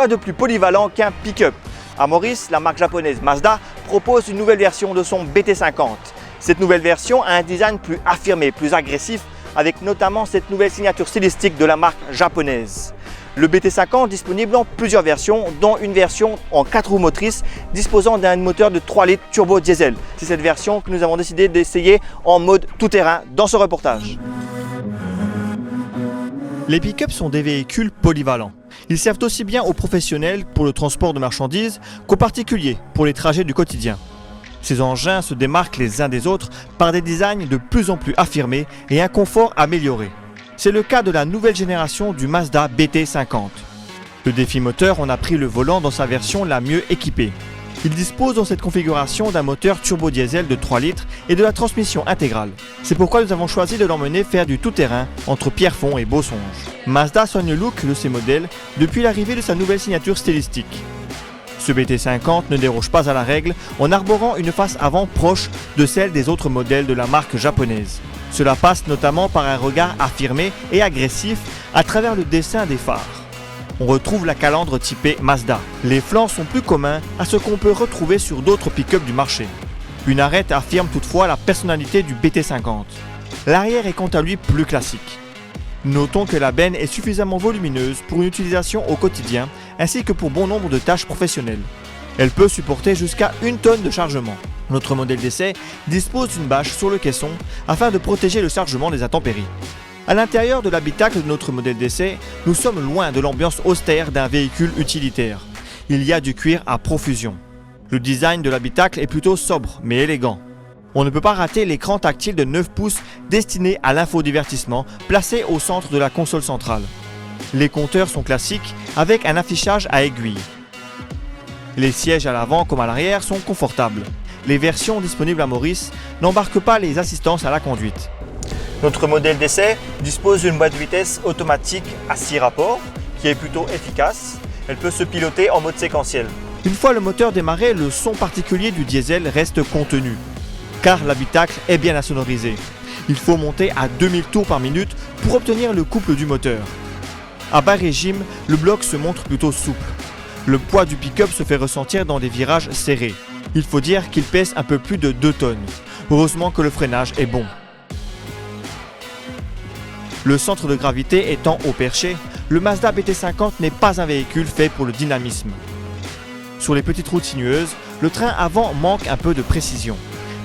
Quoi de plus polyvalent qu'un pick-up? À Maurice, la marque japonaise Mazda propose une nouvelle version de son BT50. Cette nouvelle version a un design plus affirmé, plus agressif, avec notamment cette nouvelle signature stylistique de la marque japonaise. Le BT50 disponible en plusieurs versions, dont une version en 4 roues motrices disposant d'un moteur de 3 litres turbo diesel. C'est cette version que nous avons décidé d'essayer en mode tout-terrain dans ce reportage. Les pick-up sont des véhicules polyvalents. Ils servent aussi bien aux professionnels pour le transport de marchandises qu'aux particuliers pour les trajets du quotidien. Ces engins se démarquent les uns des autres par des designs de plus en plus affirmés et un confort amélioré. C'est le cas de la nouvelle génération du Mazda BT50. Le défi moteur en a pris le volant dans sa version la mieux équipée. Il dispose dans cette configuration d'un moteur turbo-diesel de 3 litres et de la transmission intégrale. C'est pourquoi nous avons choisi de l'emmener faire du tout-terrain entre Pierrefonds et Bausonge. Mazda soigne le look de ses modèles depuis l'arrivée de sa nouvelle signature stylistique. Ce BT50 ne déroge pas à la règle en arborant une face avant proche de celle des autres modèles de la marque japonaise. Cela passe notamment par un regard affirmé et agressif à travers le dessin des phares. On retrouve la calandre typée Mazda. Les flancs sont plus communs à ce qu'on peut retrouver sur d'autres pick-up du marché. Une arête affirme toutefois la personnalité du BT50. L'arrière est quant à lui plus classique. Notons que la benne est suffisamment volumineuse pour une utilisation au quotidien ainsi que pour bon nombre de tâches professionnelles. Elle peut supporter jusqu'à 1 tonne de chargement. Notre modèle d'essai dispose d'une bâche sur le caisson afin de protéger le chargement des intempéries. À l'intérieur de l'habitacle de notre modèle d'essai, nous sommes loin de l'ambiance austère d'un véhicule utilitaire. Il y a du cuir à profusion. Le design de l'habitacle est plutôt sobre mais élégant. On ne peut pas rater l'écran tactile de 9 pouces destiné à l'infodivertissement placé au centre de la console centrale. Les compteurs sont classiques avec un affichage à aiguille. Les sièges à l'avant comme à l'arrière sont confortables. Les versions disponibles à Maurice n'embarquent pas les assistances à la conduite. Notre modèle d'essai dispose d'une boîte de vitesse automatique à 6 rapports qui est plutôt efficace. Elle peut se piloter en mode séquentiel. Une fois le moteur démarré, le son particulier du diesel reste contenu, car l'habitacle est bien insonorisé. Il faut monter à 2000 tours par minute pour obtenir le couple du moteur. À bas régime, le bloc se montre plutôt souple. Le poids du pick-up se fait ressentir dans des virages serrés. Il faut dire qu'il pèse un peu plus de 2 tonnes. Heureusement que le freinage est bon. Le centre de gravité étant au perché, le Mazda BT50 n'est pas un véhicule fait pour le dynamisme. Sur les petites routes sinueuses, le train avant manque un peu de précision.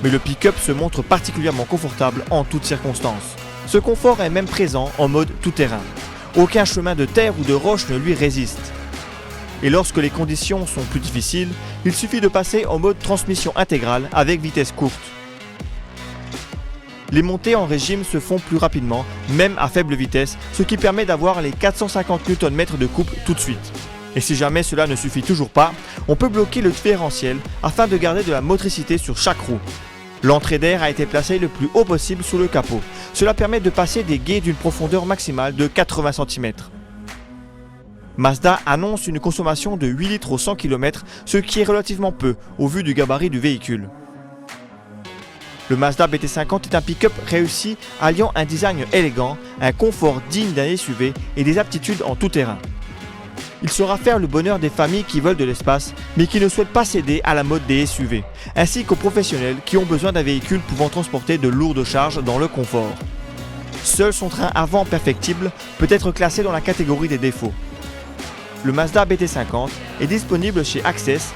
Mais le pick-up se montre particulièrement confortable en toutes circonstances. Ce confort est même présent en mode tout-terrain. Aucun chemin de terre ou de roche ne lui résiste. Et lorsque les conditions sont plus difficiles, il suffit de passer en mode transmission intégrale avec vitesse courte. Les montées en régime se font plus rapidement, même à faible vitesse, ce qui permet d'avoir les 450 Nm de couple tout de suite. Et si jamais cela ne suffit toujours pas, on peut bloquer le différentiel afin de garder de la motricité sur chaque roue. L'entrée d'air a été placée le plus haut possible sous le capot. Cela permet de passer des guides d'une profondeur maximale de 80 cm. Mazda annonce une consommation de 8 litres au 100 km, ce qui est relativement peu au vu du gabarit du véhicule. Le Mazda BT50 est un pick-up réussi alliant un design élégant, un confort digne d'un SUV et des aptitudes en tout terrain. Il saura faire le bonheur des familles qui veulent de l'espace mais qui ne souhaitent pas céder à la mode des SUV, ainsi qu'aux professionnels qui ont besoin d'un véhicule pouvant transporter de lourdes charges dans le confort. Seul son train avant perfectible peut être classé dans la catégorie des défauts. Le Mazda BT50 est disponible chez Access,